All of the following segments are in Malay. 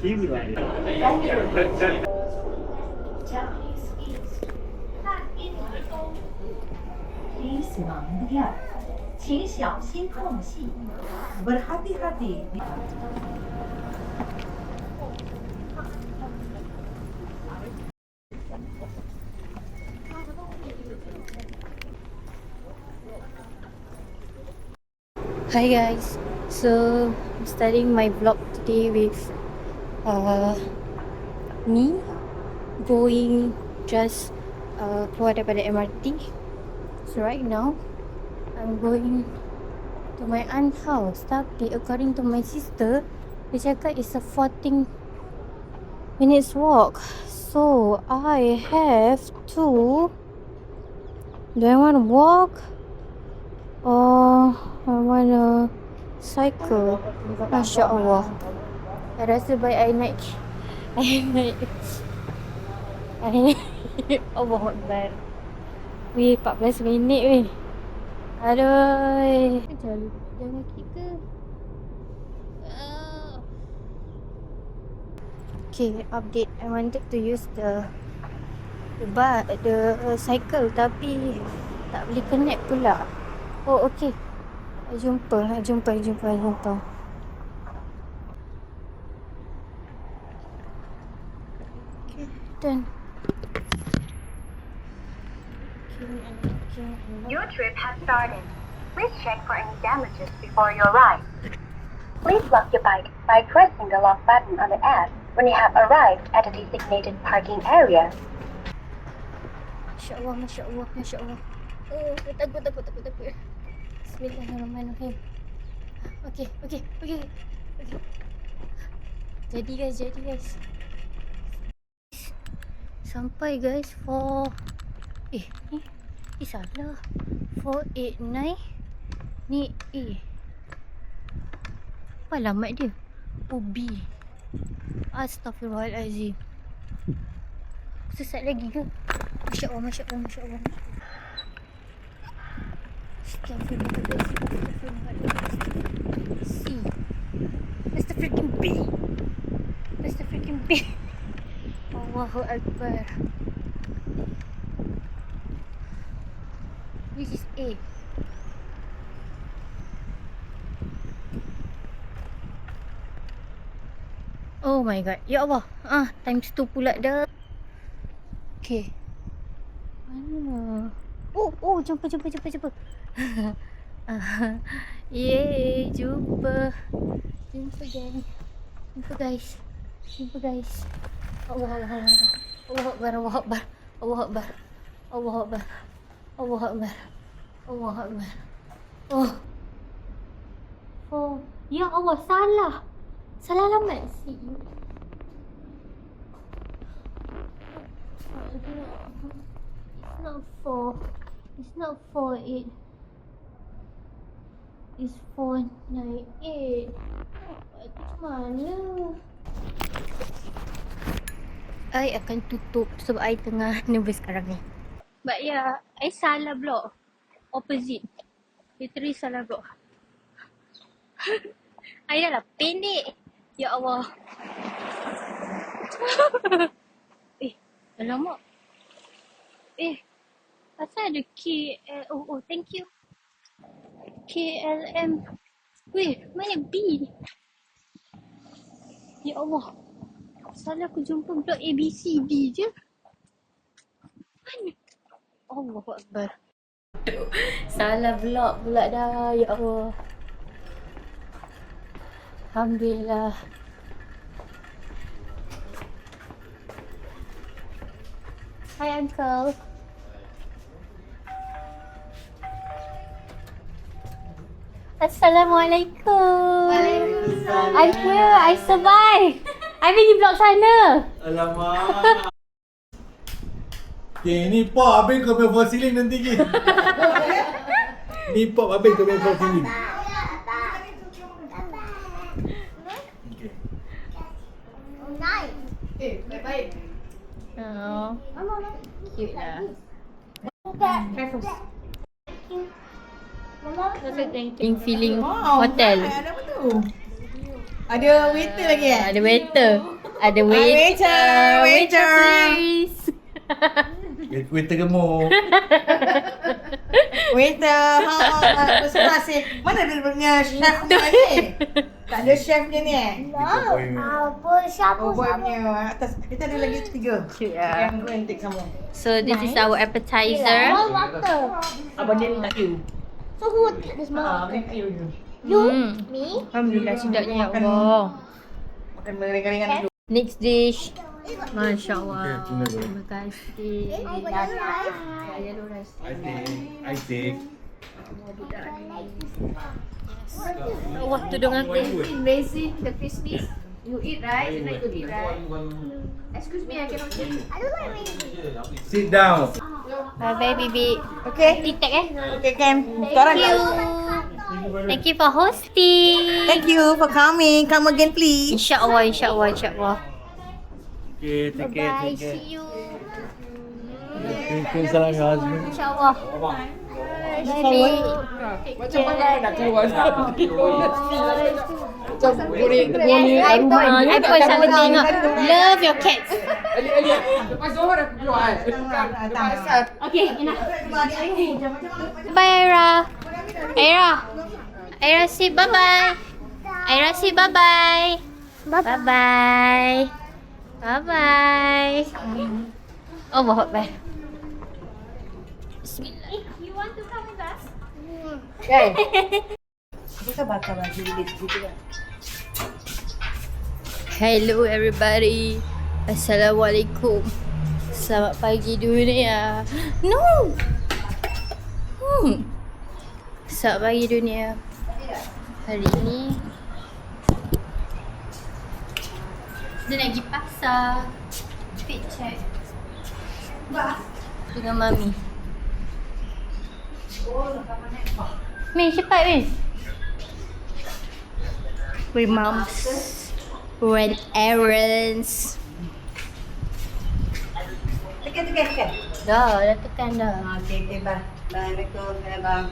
Cute lah. Berhati-hati. Hi guys, so I'm starting my vlog today with me going just keluar daripada MRT. So right now I'm going to my aunt's house, tapi according to my sister, dia cakap it's a 14 minutes walk. So I have to, do I want to walk or I want to cycle? Masya Allah, I rasa baik I naik Allah Akbar. Weh, 14 minit weh. Aduh, jalan kaki ke? Okay, update. I wanted to use the cycle, tapi tak boleh connect pula. Oh, okay. Jumpa. Okay, done. Your trip has started. Please check for any damages before you arrive. Please lock your bike by pressing the lock button on the app when you have arrived at a designated parking area. Masya Allah. Oh, takut. Bismillahirrahmanirrahim. Okay. Jadi guys. Sampai guys for salah. 489 ni apa alamat dia? B. Astaghfirullahalazim. Sesat lagi ke? Masya Allah. C. That's the freaking B. Allahu Akbar. This is A. Oh my god. Ya Allah. Times 2 pula dah. Okay. Mana? Oh, jumpa. Yeay, jumpa guys. Allah Akbar. Oh, ya Allah, salah alamat. It's not 48. It's 498. Macam mana? I akan tutup sebab I tengah nervous sekarang ni. But yeah, I salah blok. Opposite. Literally salah blok. I dah lah pendek. Ya Allah. Alamak. Pasal ada KL. Oh, thank you. KLM. Weh, mana B? Ya Allah. Salah aku jumpa blok ABCD je. Mana? Allahu Akbar. Salah blok pula dah. Ya Allah. Alhamdulillah. Hi uncle. Assalamualaikum. Waalaikumsalam. I'm here. I survived. I'm di blok sana. Alamak. Okay, ni pop habis kau punya fall ceiling nanti ke? Ni pop habis kau punya fall ceiling. Okay. Baik-baik. Oh, cute lah. Try first. Feeling hotel. Ada apa tu? Ada waiter lagi Ada waiter. Ada waiter. Waiter. Please. Waiter gemuk. Waiter. Besar sih. Mana dia punya chef ni? Tak ada chef dia ni Oh, boy punya atas. Kita ada lagi 3. Yeah. Yang go and take sama. So this is our appetizer. Abang dia tak you. So who would take this more? You. Me? Alhamdulillah sedapnya ya Allah. Makan ringan-ringan dulu. Next dish. Masya Allah. Okay, tuna goreng. Terima kasih. I take. Wah tudung aku. Raisin, the crispies. You eat right? You like to eat right? Excuse me, I cannot eat. I don't like raisin. Sit down. Bye bye bibi. Okay. Titik eh. Okay, Ken. Sekarang Thank you. Thank you for hosting. Thank you for coming. Come again, please. InsyaAllah, insyaAllah, insyaAllah. Okay, take care, Bye, take care. see you. Thank you, salam your husband. InsyaAllah. Baby. Macam mana nak keluar? I pun selalu tengok. Love your cats. Okay, enough. Bye, Aira. Aira, say bye-bye. Aira, say bye-bye. Bye-bye. Bye-bye. Allah Akbar. Bismillah. You want to come with us? Kita bakar baju di situ kan. Hello everybody. Assalamualaikum. Selamat pagi dunia. No. Selamat pagi dunia. Hari ini dia nak pergi pasar. Fit check. Dengan mami. Min, cepat Min. We moms run errands. Tekan. Dah tekan dah. Okay, bye. Assalamualaikum, bang.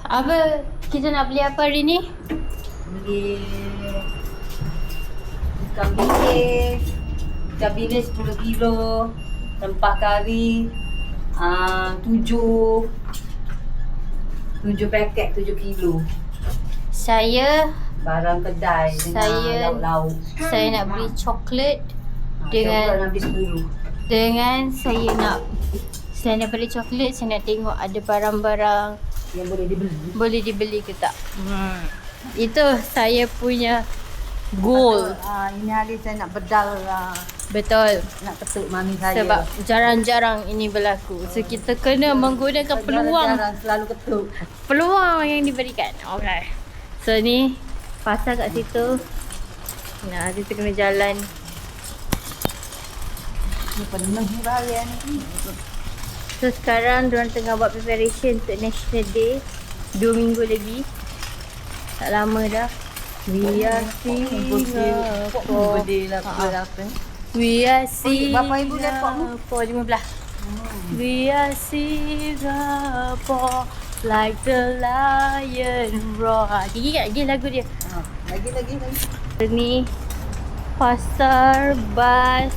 Apa? Kita nak beli apa hari ni? Beli ikan bilis, ikan bilis 10 kilo, rempah kari 7 paket 7 kilo. Saya Barang kedai Saya- dengan lauk-lauk. saya nak beli coklat Dengan dengan habis 10. saya nak selain daripada coklat saya nak tengok ada barang-barang Yang boleh dibeli. boleh dibeli ke tak. Itu saya punya goal. Ini hari saya nak bedal Betul. nak ketuk mami saya. Sebab jarang-jarang ini berlaku. So kita kena menggunakan peluang Jarang selalu ketuk. peluang yang diberikan. Okay. So ni pasar kat situ. Nah, kita kena jalan. Ni penuh ni barian ni. So sekarang diorang tengah buat preparation untuk National Day. 2 minggu lagi. Tak lama dah. We are Singapore. We are Bapa ibu laptop ni? Singapore 15. We are Singapore. Like the lion roar. Gigi kat lagi lagu dia. Lagi. Ni pasar bas.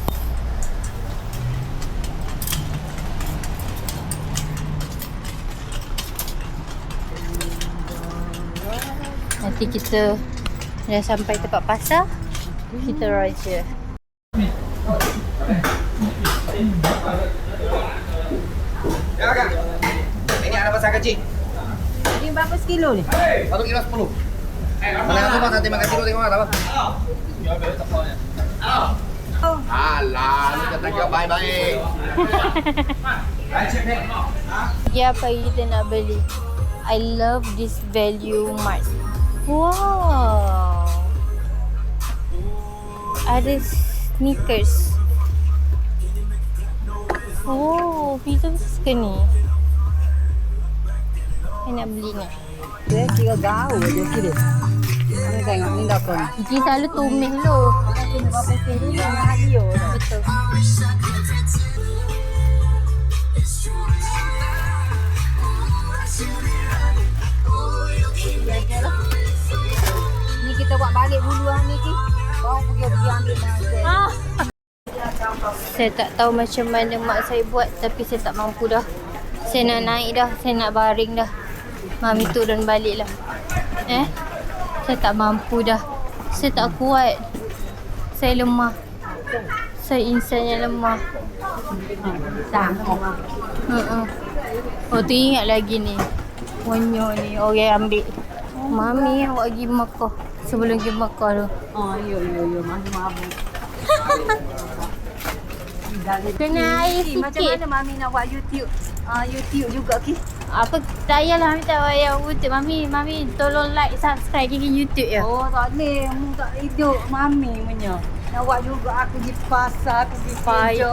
Nanti kita dah sampai tempat pasar, kita raja. Ya kak, ini ada pasar kecil. Ini berapa sekilo ni? 1 kilo 10. Mana tu mas, nanti makan kilo tengok apa? Alah, lu kata kau baik-baik. Ya, apa yang kita nak beli? I love this value mart. Wow. Ada sneakers. Oh, pizza ke ni? Saya nak beli ni. Dia kira gaul je kira. Ni tengok ni dah pun. Gigi selalu tumis dulu. Betul. awak balik dulu ni ki. Baru pergi ambil masa. Saya tak tahu macam mana mak saya buat, tapi saya tak mampu dah. Saya nak naik dah, saya nak baring dah. Mami turun balik lah. Saya tak mampu dah. Saya tak kuat. Saya lemah. Saya insan yang lemah. Oh tu ingat lagi ni. Monyok ni orang ambil. Mami awak pergi Makkah. Sebelum pergi Makkah tu. Oh, yo. Mami mabuk. Kena air sikit. Macam mana Mami nak buat YouTube? YouTube juga ki. Apa tak payahlah Mami tak payah YouTube. Mami tolong like, subscribe ke YouTube ya. Oh, tak boleh. Mu tak hidup Mami punya. Nak buat juga aku pergi pasar, aku pergi kerja.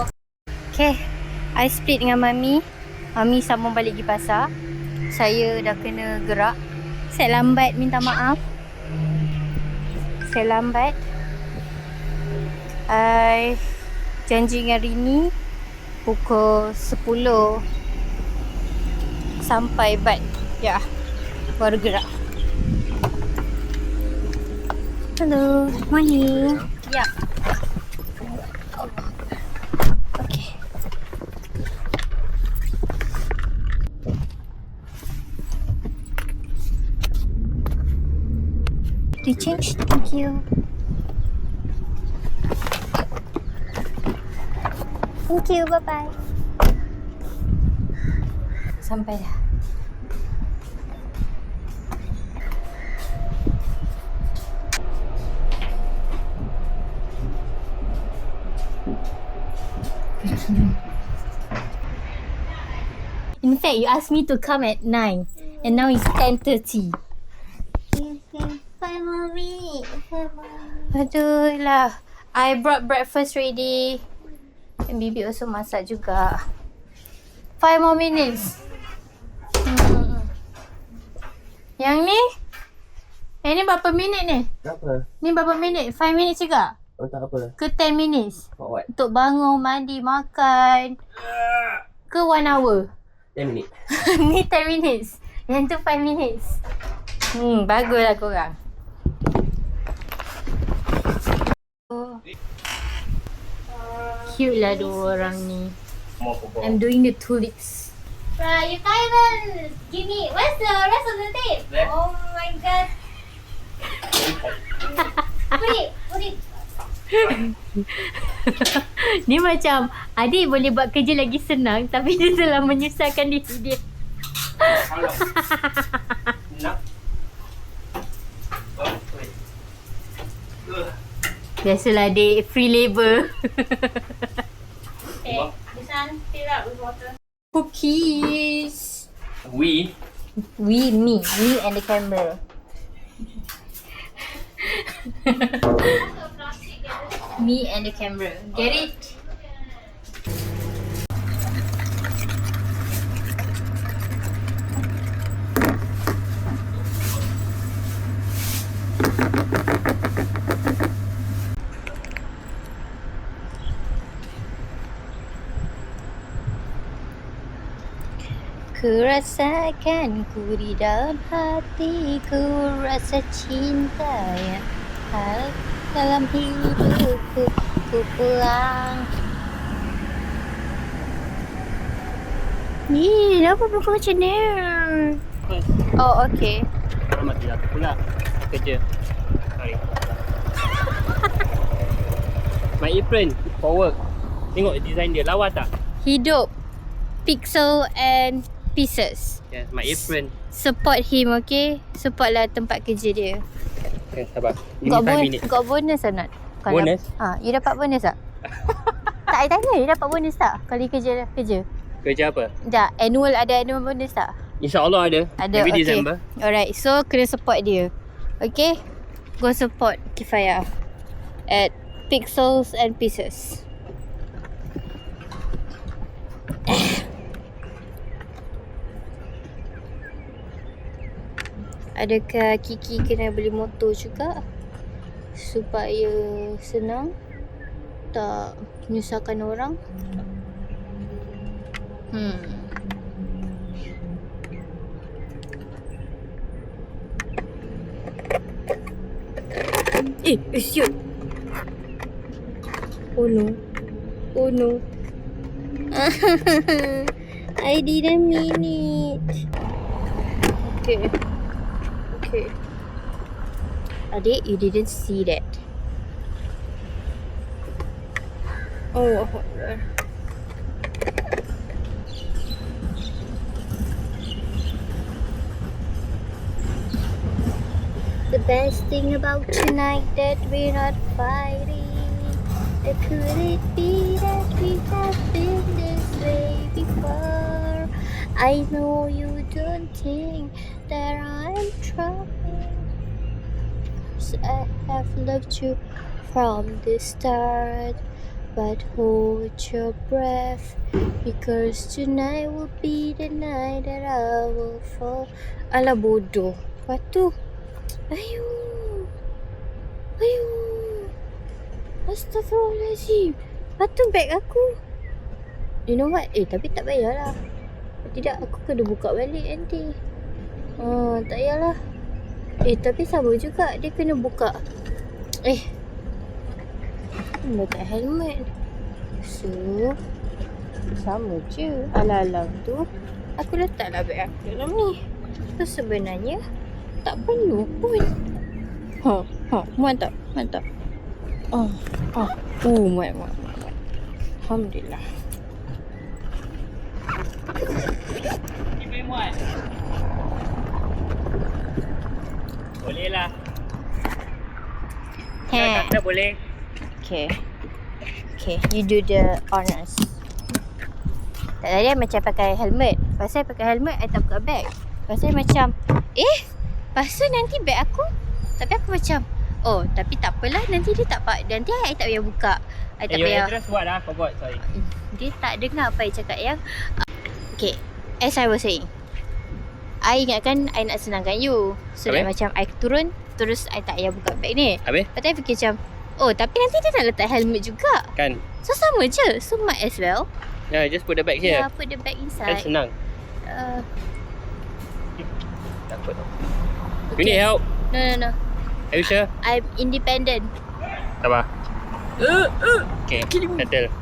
Okay, I split dengan Mami. Mami sambung balik pergi pasar. Saya dah kena gerak. Saya lambat, minta maaf. Saya lambat. I janji dengan Rini pukul 10 sampai Bat. Ya, baru gerak. Hello, morning. Ya. Okay. To change, thank you. Thank you, bye-bye. Sampai dah. In fact, you asked me to come at 9 and now it's 10:30. Five more minutes. Aduh lah. I brought breakfast ready. And Bibi also masak juga. 5 more minutes. Yang ni? Yang ni berapa minit ni? Apa? Ni berapa minit? 5 minit juga? Oh tak apa. Ke 10 minutes? For what? Untuk bangun, mandi, makan. Ke 1 hour? 10 minit. Ni 10 minutes. Yang tu 5 minutes. Baguslah korang. Cute lah dua orang ni. I'm doing the tulips. Right, you can't even give me. Where's the rest of the tape? There. Oh my god. Put it. Ni macam adik boleh buat kerja lagi senang, tapi dia telah menyusahkan diri dia. Nak. Biasalah adik, free labour. Okay, this one fill up with water. Cookies. We. Me and the camera. Me and the camera. Get it? Ku rasakan ku di dalam hatiku, rasa cinta yang ada dalam hidupku. Ku pulang. Ni, kenapa buka macam ni? Oh, okay. Selamat dia pula. Kerja. Sorry. My apron for work. Tengok design dia, lawa tak? Hidup, pixel and pieces. Yes, my apron. Support him, okay? Support lah tempat kerja dia. Okay, sabar. Ini 5 minit. Got bonus or not? Bonus? You dapat bonus tak? Tak, I tanya, you dapat bonus tak? Kalau you kerja? Kerja apa? Tak, ada annual bonus tak? InsyaAllah ada. Ada, Maybe okay. December. Alright, so kena support dia. Okay? Go support Kifaya at Pixels and Pieces. Adakah Kiki kena beli motor juga supaya senang, tak menyusahkan orang? Shoot. Oh no. Oh no. I didn't mean it. Okay. Okay. Adik, you didn't see that. Oh, the best thing about tonight that we're not fighting. Could it be that we have been this way before? I know you don't think that I'm trying, 'cause I have loved you from the start. But hold your breath, because tonight will be the night that I will fall. Alah bodoh. Lepas tu, Ayu. Astaghfirullahaladzim. Lepas tu beg aku. You know what? Tapi tak payahlah. Tidak, aku kena buka balik nanti. Tak payahlah. Tapi sama juga. Dia kena buka. Letak helmet. So, sama je. Alam tu, aku letaklah beg aku dalam ni. So, sebenarnya, tak perlu pun. Mantap. Muat. Alhamdulillah. Ibu muat. Boleh lah. Kata boleh. Okay, you do the honors. Tak tadi macam pakai helmet. Pasal pakai helmet, I tak buka bag. Pasal macam, pasal nanti bag aku. Tapi aku macam, tapi tak apalah. Nanti dia tak nanti I tak payah buka. I tak payah. Terus buat lah, kau buat, sorry. Dia tak dengar apa I cakap yang. Okay, as I was saying, I ingatkan I nak senangkan you. So that macam I turun, terus I tak payah buka bag ni. Habis? Lepas tu I fikir macam, tapi nanti dia nak letak helmet juga. Kan? So sama je. So might as well. Yeah, just put the bag here. Yeah, put the bag inside. Kan senang. Takut. You need help? No. Are you sure? I'm independent. Sabar. Okay, settle.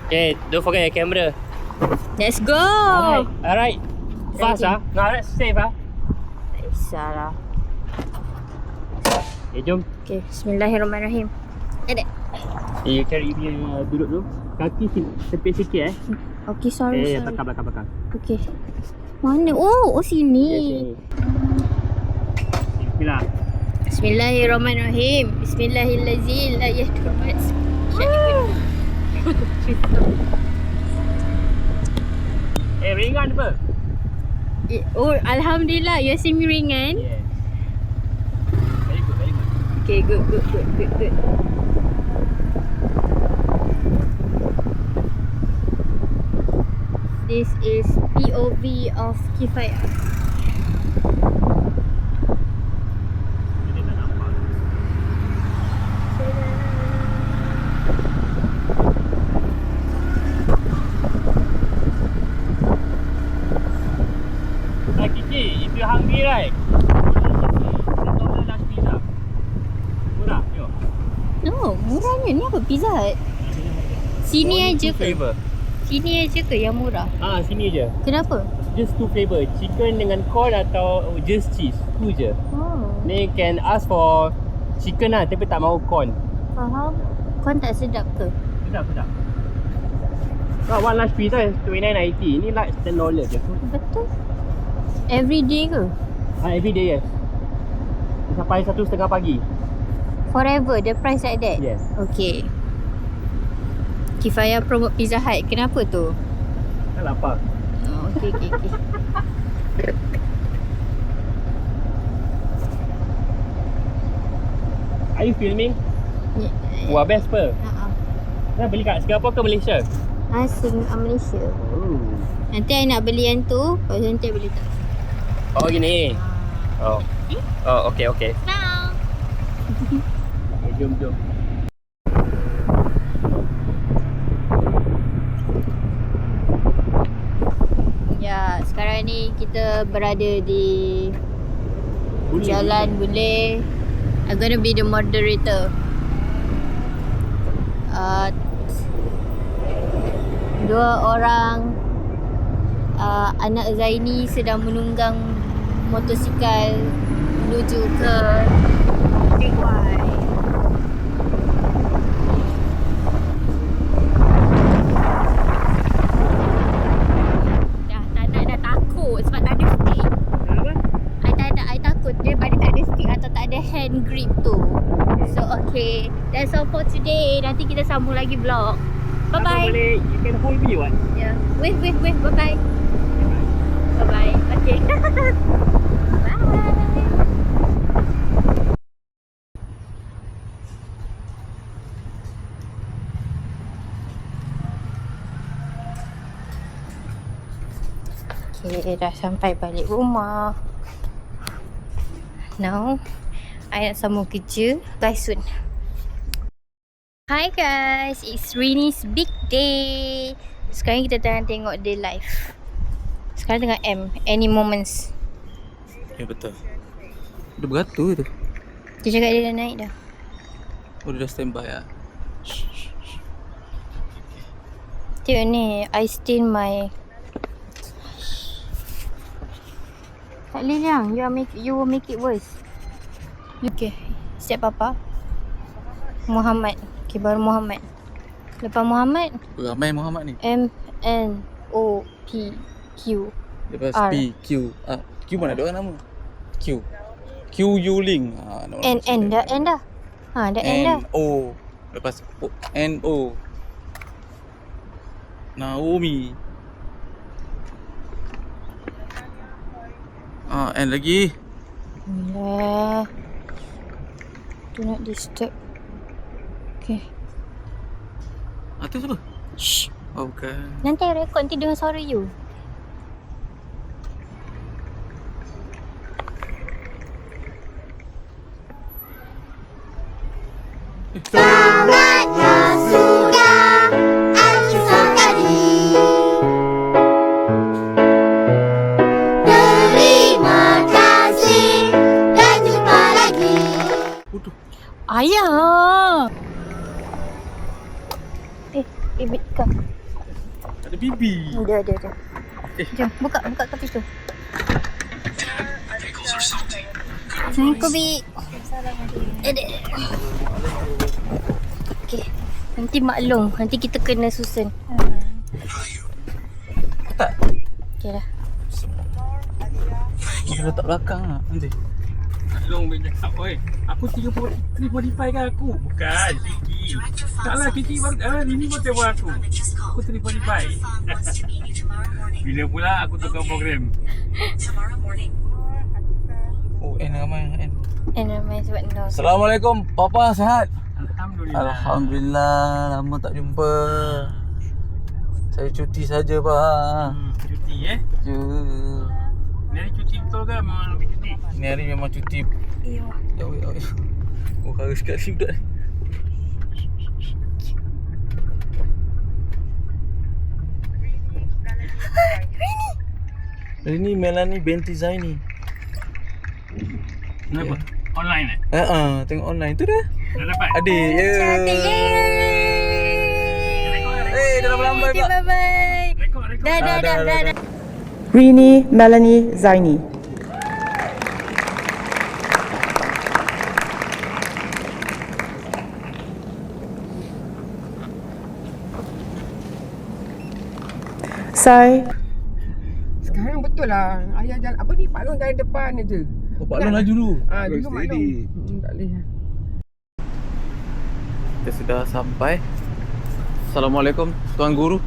Okay, don't forget your camera. Let's go. Alright. Fast ah. Nah, let's save ah. Tak kisahlah. Okay, jom. Okay, bismillahirrahmanirrahim. You cari dia duduk dulu. Kaki tepis sikit Okay, sorry. Belakang. Okay. Mana? Sini. Bismillah. Bismillahirrahmanirrahim. Bismillahirrahmanirrahim. La yahdumat. Ringan apa? Alhamdulillah, you see me ringan. Yeah. Very good. Okay, good. This is POV of Kifayah. Kiki, if you're hungry, right? $10 pizza. Murah, tengok. No, murahnya. Ni apa? Pizza Hut? Sini aja ke? Flavor. Sini aja ke yang murah? Sini je. Kenapa? Just 2 flavor. Chicken dengan corn atau just cheese. Tu je. Ni can ask for chicken lah tapi tak mahu corn. Faham? Corn tak sedap ke? Sedap. One large pizza is $29.90. Ni large $10 je. Betul. Every day ke? Every day, yes. Sampai 1:30 pagi. Forever, the price like that? Yes. Okay. Kifayah promote Pizza Hut. Kenapa tu? Kan lapar. Okay. Are you filming? Wah, best apa? Nak beli kat Singapore ke Malaysia? Malaysia. Nanti I nak beli yang tu, lepas tu nanti I beli tak. Oh, gini. Okay. Now. Okay, jom. Ya, sekarang ni kita berada di Boleh. Jalan Boleh. I'm gonna be the moderator. Dua orang anak Zaini sedang menunggang motosikal menuju ke JY. Dah takut sebab tak ada stick. I takut dia balik tak ada stick atau tak ada hand grip tu. So okay, that's all for today. Nanti kita sambung lagi vlog. Bye bye. Boleh, you can hold me what? Yeah. Wait. Bye bye. Bye bye. Okay. Bye. Okay, dah sampai balik rumah. Now, I nak sambung kerja. Bye soon. Hi guys, it's Rini's big day. Sekarang kita tengah tengok day life. Sekarang tengah any moments. Ya betul. Dia beratur tu. Dia cakap dia dah naik dah. Oh dia dah standby lah. Tengok ni, I stain my. Tak boleh Liang, you will make it worse. Okay, step apa? Muhammad. Okay, baru Muhammad. Lepas Muhammad, Ramai Muhammad ni. MNOPQ. Lepas R. P, Q. Q mana ada orang nama? Q. Q Yuling. N dah. Ha, dah N dah. O. Lepas O, N-O. Naomi. N lagi. Alhamdulillah. Do not disturb. Okay. Tu siapa? Shh. Oh bukan. Nanti I record nanti dengar suara you. Selamatlah sudah esok tadi. Terima kasih dan jumpa lagi. Ayah. Bibit kau. Ada bibi. Ada. Jom, buka ke pintu. Assalamualaikum, Bi. Ada. Okay. Nanti maklum. Nanti kita kena susun. Tak. Okay dah. Kita letak belakang lah nanti. Long boleh cakap, oi. Aku 345 kan aku? Bukan, Kiki. Taklah, Kiki baru, Mimi pun tengok aku. Aku 345. Bila pula aku tukar program? Oh, N ramai. N. And ramai sebab no. Assalamualaikum. Papa sihat? Alhamdulillah. Alhamdulillah. Lama tak jumpa. Saya cuti saja, Pak. Cuti Ya. Ni hari cuti betul ke? Memang lebih cuti? Ni hari memang cuti. Ya. Oh, harus sekali budak ni. Ini Melanie binti Zaini. Kenapa? Online Tengok online tu dah. Dah dapat? Adik, ya. Cantik. Dah lambai pula. Bye-bye. Rekod. Dah. Rini Melanie Zaini. Sekarang betul lah. Ayah jalan apa ni? Pak Long jalan depan je. Oh, Pak Long laju dulu. Dulu Pak Long. Tak boleh. Kita sudah sampai. Assalamualaikum Tuan Guru.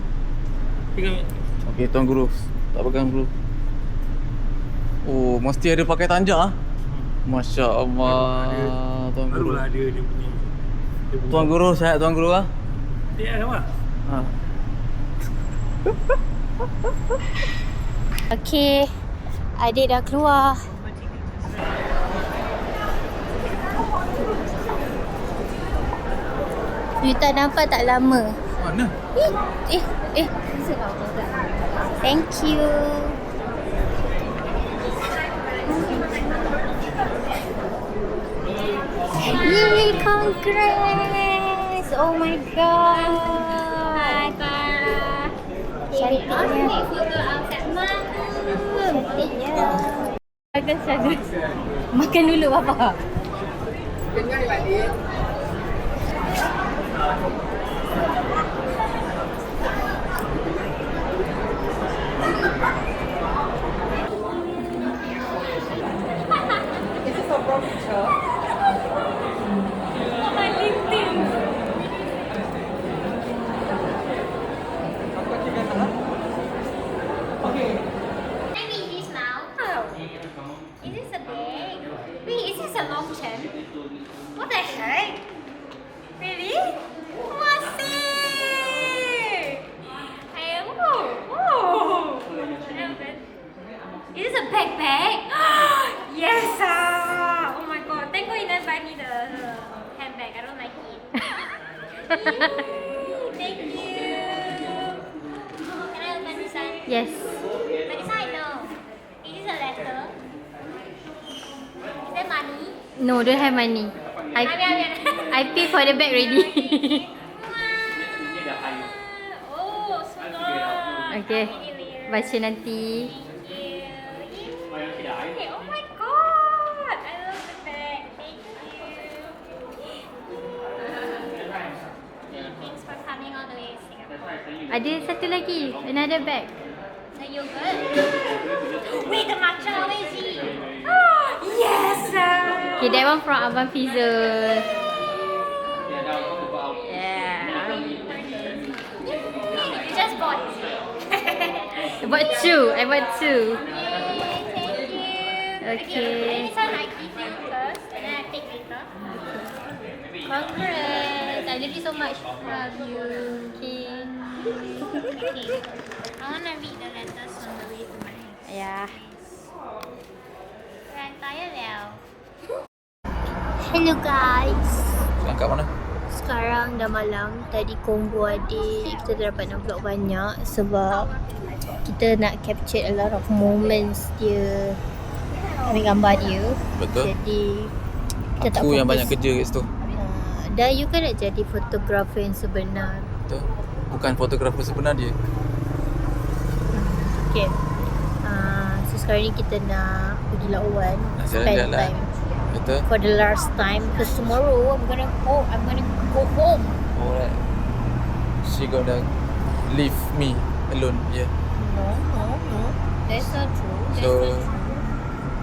Okey Tuan Guru. Tak pegang dulu. Oh, mesti ada pakai tanja. Masya Allah. Tuan Guru. Barulah ada dia punya. Tuan Guru, sihat Tuan Guru ah? Dia apa? Okay. Adik dah keluar. You tak nampak tak lama. Mana? Thank you. Congrats! Oh my god! Cantiknya. Cantiknya. Bagus. Makan dulu Papa. Kenyang lah dia. Is this a wrong picture? Can I read this now? Is this a bag? Wait, is this a long chain? What the heck? Really? Masih! Is this a backpack? Yes! Oh my god, thank God you didn't buy me the handbag. I don't like it. Yay, thank you. Can I open this one? Yes. But this one I know. Is this a letter? Is that money? No, don't have money. I pay for the bag already. Oh, smart. Okay. Baca nanti. Okay, oh my god! I love the bag. Thank you. Thanks for coming all the way to Singapore. Ada satu lagi. Another bag. The yogurt? Wait, the matcha, where is it? Yes! Okay, that one from Abang Fizzle. Yeah. You just bought it. I bought two. Yay, thank you. Okay. This one I give you first, and then I take later. Congrats. I love you so much. Love you. Okay. Okay. I want to read the letters on the way to my house. Yeah. I'm tired now. Hello guys. Sekarang kat mana? Sekarang dah malam. Tadi combo adik. Kita dah dapat nak vlog banyak sebab kita nak capture a lot of moments dia, ambil gambar dia. Betul. Jadi kita tak Aku yang fokus. banyak kerja kat situ. Dan you kan nak jadi fotografer yang sebenar. Betul. Bukan fotografer sebenar dia. Okay. So sekarang ni kita nak pergi Lawan. Nak Spend jalan-jalan. time Betul. for the last time. Because tomorrow I'm gonna go home. Alright. She gonna leave me alone. Yeah. No. That's not true. That's So not true.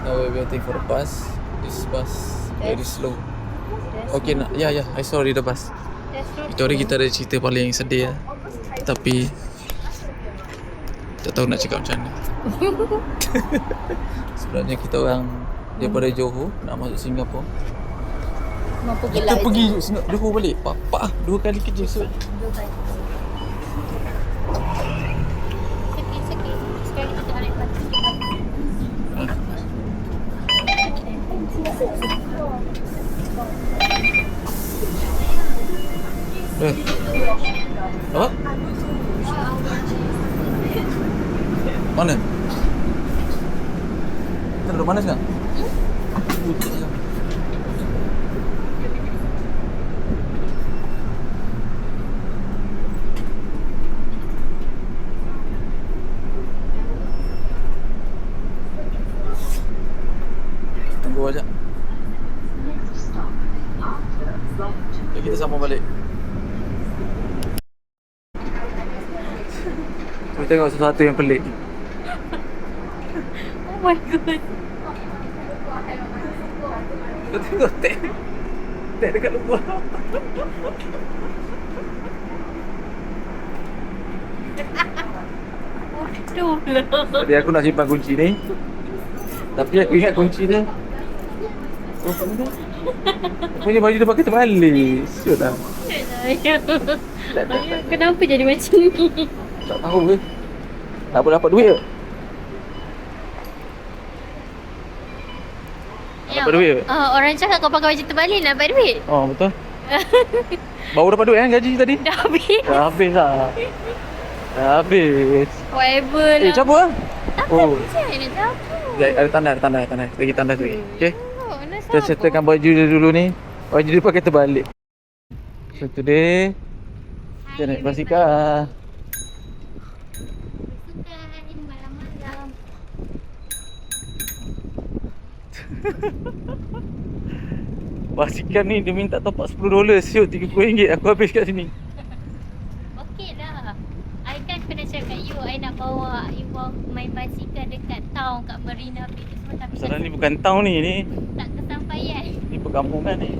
now we're waiting for the bus. This bus very slow. That's Okay nak. Ya. I sorry the bus. That's not Itu hari kita ada cerita paling sedih. Tapi tak tahu nak cakap macam mana. Sebenarnya kita orang daripada Johor nak masuk Singapura. Mau pergi Kita lah pergi Johor balik. Papa 2 kali kerja. So It's okay. Sekarang kita tengok naik batu. Apa? Mana? Kita duduk mana sekarang? Tunggu aja. Okay, kita sambung balik. Kita tengok sesuatu yang pelik. Oh my god. Kau tengok tek dekat luar. Aduh lah. Tadi aku nak simpan kunci ni. Tapi aku ingat kunci dia. Oh, punya baju dia pakai terbalik. Siut lah. Kenapa jadi macam ni? Tak tahu ke. Tak apa dapat duit ke? Dapat duit ke? Orang cakap kau pakai baju terbalik nak dapat duit. Oh betul. Baru dapat duit kan gaji tadi? Dah habis. Dah habis lah. Dah habis. Whatever lah. Capu lah. Oh. Macam nak capu. Ada tanda. Lagi tanda sikit. Okay. Oh, nak Kita settlekan baju dia dulu ni. Baju dia pakai terbalik. So today kita naik basikal. Bersukan malam-malam. Basikal ni dia minta top up $10 siut RM30 aku habis kat sini. Okey dah. I kan pernah cakap you, I nak bawa you main basikal dekat town kat Marina Bay tu semua tapi Masalah ni bukan town ni tak kesampaian. ni perkampungan ni.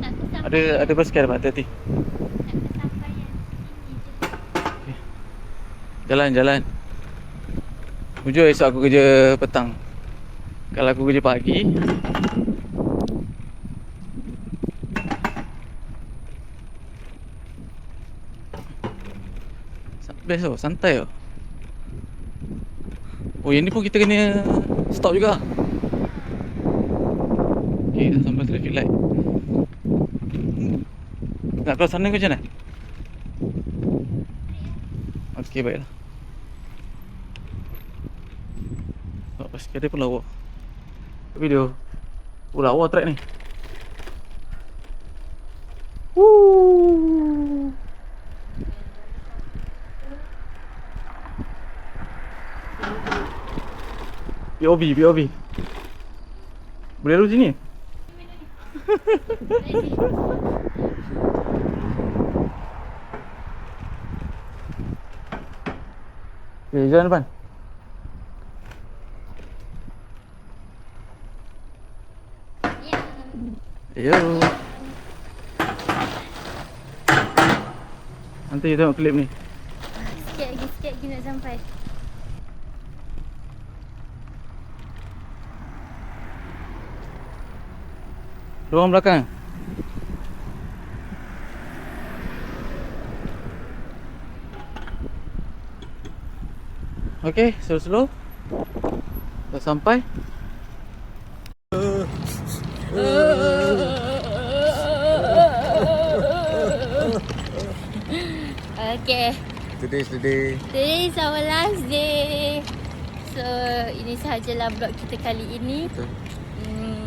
Tak kesampaian. Ada basikal apa hati-hati. Tak kesampaian. Sini je. Jalan. Hujung esok aku kerja petang. Kalau aku kerja pagi best tau, santai tau. Oh yang ni pun kita kena stop juga. Okay, dah sampai traffic light. Nak keluar sana ke macam mana? Okay, baiklah. Oh, basikal dia pun lawa. Video. Oh, lawa track ni. Woo. POV. Boleh lalu sini? Okay, jalan depan. Yo. Nanti you tengok klip ni. Sikit lagi nak sampai. Ruang belakang. Okay, slow. Dah sampai. Okay. Today is the day. Today is our last day. So, ini sahajalah vlog kita kali ini.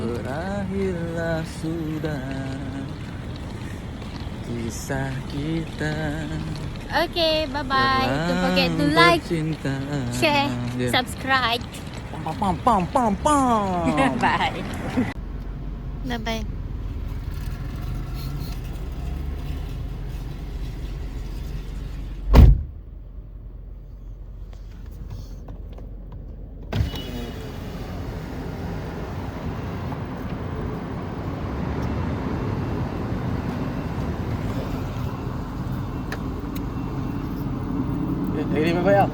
Berakhirlah sudah kisah kita. Okay, bye-bye. Don't forget to like, share, subscribe. Pam. Bye. Bye-bye. Jadi bye-bye.